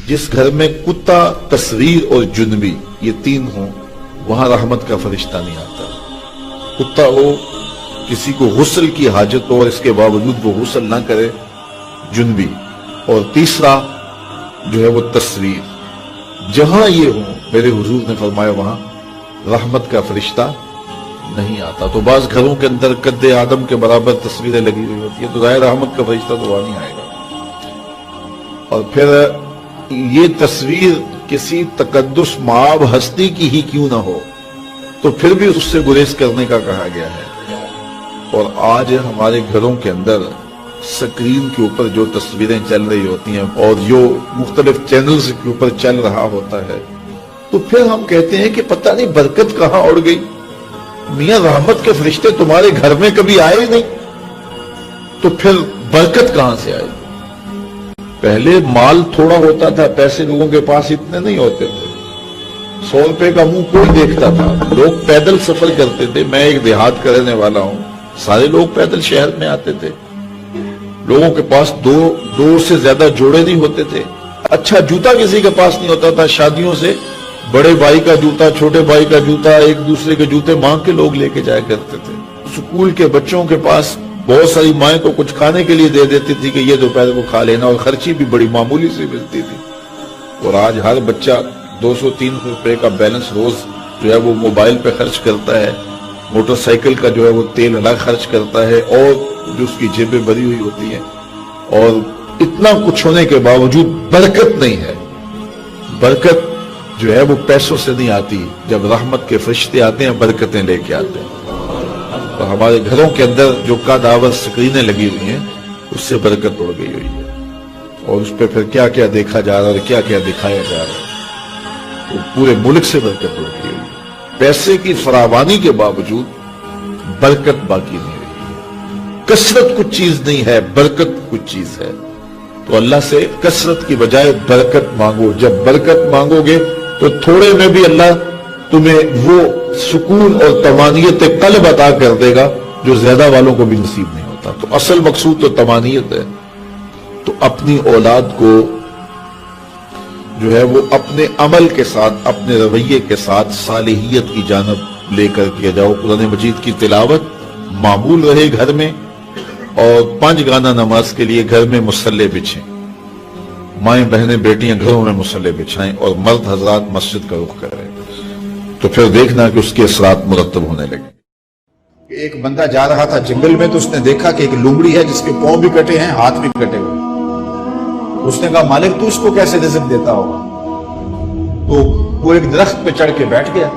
جس گھر میں کتا، تصویر اور جنبی یہ تین ہوں وہاں رحمت کا فرشتہ نہیں آتا۔ کتا ہو، کسی کو غسل کی حاجت ہو اور اس کے باوجود وہ غسل نہ کرے، جنبی، اور تیسرا جو ہے وہ تصویر، جہاں یہ ہوں میرے حضور نے فرمایا وہاں رحمت کا فرشتہ نہیں آتا۔ تو بعض گھروں کے اندر قد آدم کے برابر تصویریں لگی ہوئی ہوتی ہیں، تو ظاہر رحمت کا فرشتہ تو وہاں نہیں آئے گا۔ اور پھر یہ تصویر کسی تقدس مآب ہستی کی ہی کیوں نہ ہو تو پھر بھی اس سے گریز کرنے کا کہا گیا ہے۔ اور آج ہمارے گھروں کے اندر سکرین کے اوپر جو تصویریں چل رہی ہوتی ہیں اور جو مختلف چینلز کے اوپر چل رہا ہوتا ہے، تو پھر ہم کہتے ہیں کہ پتہ نہیں برکت کہاں اڑ گئی۔ میاں رحمت کے فرشتے تمہارے گھر میں کبھی آئے نہیں تو پھر برکت کہاں سے آئی؟ پہلے مال تھوڑا ہوتا تھا، پیسے لوگوں کے پاس اتنے نہیں ہوتے تھے، 100 روپے کا منہ کوئی دیکھتا تھا، لوگ پیدل سفر کرتے تھے۔ میں ایک دیہات کا رہنے والا ہوں، سارے لوگ پیدل شہر میں آتے تھے، لوگوں کے پاس دو سے زیادہ جوڑے نہیں ہوتے تھے، اچھا جوتا کسی کے پاس نہیں ہوتا تھا، شادیوں سے بڑے بھائی کا جوتا، چھوٹے بھائی کا جوتا، ایک دوسرے کے جوتے مانگ کے لوگ لے کے جایا کرتے تھے۔ سکول کے بچوں کے پاس بہت ساری مائیں تو کچھ کھانے کے لیے دے دیتی تھی کہ یہ دوپہر کو کھا لینا، اور خرچی بھی بڑی معمولی سے ملتی تھی۔ اور آج ہر بچہ 200-300 روپے کا بیلنس روز جو ہے وہ موبائل پہ خرچ کرتا ہے، موٹر سائیکل کا جو ہے وہ تیل الگ خرچ کرتا ہے، اور جو اس کی جیبیں بھری ہوئی ہوتی ہیں، اور اتنا کچھ ہونے کے باوجود برکت نہیں ہے۔ برکت جو ہے وہ پیسوں سے نہیں آتی، جب رحمت کے فرشتے آتے ہیں برکتیں لے کے آتے ہیں۔ اور ہمارے گھروں کے اندر جو قادآور سکرینیں لگی ہوئی ہیں اس سے برکت اڑ گئی ہوئی ہے، اور اس پہ پھر کیا کیا دیکھا جا رہا ہے اور کیا کیا دکھایا جا رہا ہے، تو پورے ملک سے برکت اڑ گئی ہوئی ہے۔ پیسے کی فراوانی کے باوجود برکت باقی نہیں رہی۔ کثرت کچھ چیز نہیں ہے، برکت کچھ چیز ہے۔ تو اللہ سے کثرت کی بجائے برکت مانگو۔ جب برکت مانگو گے تو تھوڑے میں بھی اللہ تمہیں وہ سکون اور طمانینت قلب عطا کر دے گا جو زیادہ والوں کو بھی نصیب نہیں ہوتا۔ تو اصل مقصود تو طمانینت ہے۔ تو اپنی اولاد کو جو ہے وہ اپنے عمل کے ساتھ، اپنے رویے کے ساتھ صالحیت کی جانب لے کر کے جاؤ۔ قرآن مجید کی تلاوت معمول رہے گھر میں، اور 5 گانا نماز کے لیے گھر میں مصلے بچھیں، مائیں بہنیں بیٹیاں گھروں میں مصلے بچھائیں، اور مرد حضرات مسجد کا رخ کریں، تو پھر دیکھنا کہ اس کے اثرات مرتب ہونے لگے۔ ایک بندہ جا رہا تھا جنگل میں، تو اس نے دیکھا کہ ایک لومڑی ہے جس کے پاؤں بھی کٹے ہیں، ہاتھ بھی کٹے ہوئے۔ اس نے کہا مالک تو اس کو کیسے رزق دیتا ہوگا؟ تو وہ ایک درخت پہ چڑھ کے بیٹھ گیا۔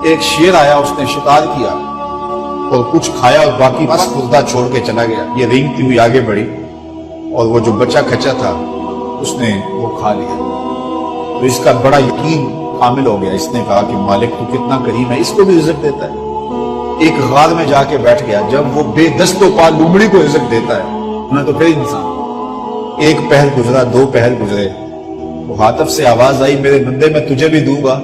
ایک شیر آیا، اس نے شکار کیا اور کچھ کھایا اور باقی بس خوردہ چھوڑ کے چلا گیا۔ یہ رینگتی ہوئی آگے بڑھی اور وہ جو بچہ کھچا تھا اس نے وہ کھا لیا۔ تو اس کا بڑا یقین حامل ہو گیا۔ اس نے کہا کہ مالک تو کتنا کریم ہے، اس کو بھی رزق دیتا ہے۔ ایک غار میں جا کے بیٹھ گیا۔ جب وہ بے دست و پا لومڑی کو رزق دیتا ہے، انہیں تو پھر انسان۔ ایک پہر گزرا، 2 پہر گزرے، وہ ہاتف سے آواز آئی میرے بندے میں تجھے بھی دوں گا،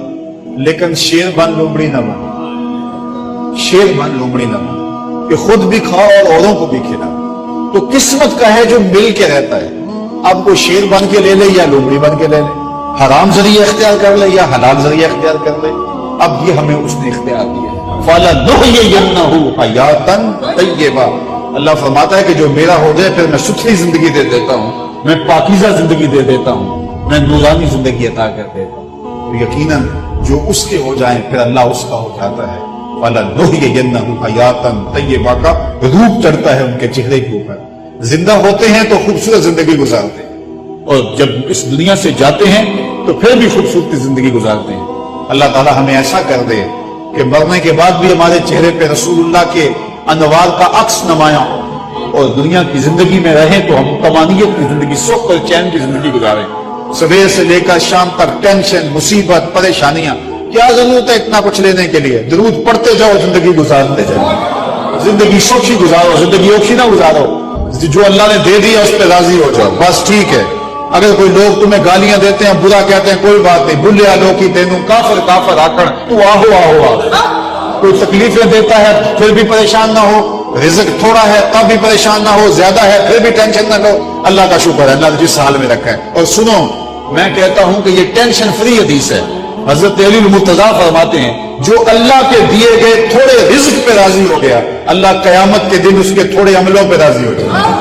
لیکن شیر بن لومڑی نہ بن، شیر بن لومڑی نہ بن، کہ خود بھی کھاؤ اور اوروں کو بھی کھلا۔ تو قسمت کا ہے جو مل کے رہتا ہے۔ اب کوئی شیر بن کے لے لے یا لومڑی بن کے لے لے، حرام ذریعہ اختیار کر لے یا حلال ذریعہ اختیار کر لے، اب یہ ہمیں اس نے اختیار دیا ہے۔ فَلَنُحْيِيَنَّهُ حَيَاتًا طَيِّبَةً، اللہ فرماتا ہے کہ جو میرا ہو جائے پھر میں ستھری زندگی دے دیتا ہوں، میں پاکیزہ زندگی دے دیتا ہوں، میں نورانی زندگی عطا کر دیتا ہوں۔ تو یقیناً جو اس کے ہو جائیں پھر اللہ اس کا ہو جاتا ہے۔ فَلَنُحْيِيَنَّهُ حَيَاتًا طَيِّبَةً کا روپ چڑھتا ہے ان کے چہرے کے اوپر۔ زندہ ہوتے ہیں تو خوبصورت زندگی گزارتے ہیں، اور جب اس دنیا سے جاتے ہیں تو پھر بھی خوبصورت زندگی گزارتے ہیں۔ اللہ تعالی ہمیں ایسا کر دے کہ مرنے کے بعد بھی ہمارے چہرے پہ رسول اللہ کے انوار کا عکس نمایاں ہو، اور دنیا کی زندگی میں رہیں تو ہم طمانینت کی زندگی، سکھ اور چین کی زندگی گزاریں۔ صبح سے لے کر شام تک ٹینشن، مصیبت، پریشانیاں، کیا ضرورت ہے اتنا کچھ لینے کے لیے؟ درود پڑھتے جاؤ، زندگی گزارتے جاؤ، زندگی سوچی گزارو، زندگی اوکھی نہ گزارو۔ جو اللہ نے دے دیا اس پہ راضی ہو جاؤ، بس ٹھیک ہے۔ اگر کوئی لوگ تمہیں گالیاں دیتے ہیں، برا کہتے ہیں، کوئی بات نہیں، بھلیا لوکی تینوں کافر کافر آکڑ، تو آہو آہو آہو۔ کوئی تکلیفیں دیتا ہے پھر بھی پریشان نہ ہو، رزق تھوڑا ہے تب بھی پریشان نہ ہو، زیادہ ہے پھر بھی ٹینشن نہ لو۔ اللہ کا شکر ہے، اللہ نے جس حال میں رکھا ہے۔ اور سنو، میں کہتا ہوں کہ یہ ٹینشن فری حدیث ہے. حضرت علی المرتضیٰ فرماتے ہیں جو اللہ کے دیے گئے تھوڑے رزق پہ راضی ہو گیا اللہ قیامت کے دن اس کے تھوڑے عملوں پہ راضی ہو جائے.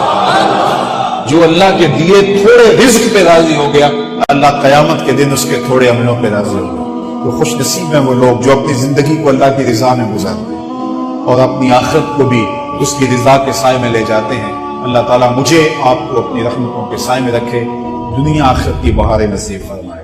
جو اللہ کے دیے تھوڑے رزق پہ راضی ہو گیا اللہ قیامت کے دن اس کے تھوڑے عملوں پہ راضی ہو گیا. تو خوش نصیب ہیں وہ لوگ جو اپنی زندگی کو اللہ کی رضا میں گزارتے ہیں اور اپنی آخرت کو بھی اس کی رضا کے سائے میں لے جاتے ہیں. اللہ تعالیٰ مجھے آپ کو اپنی رحمتوں کے سائے میں رکھے, دنیا آخرت کی بہاریں نصیب فرمائے.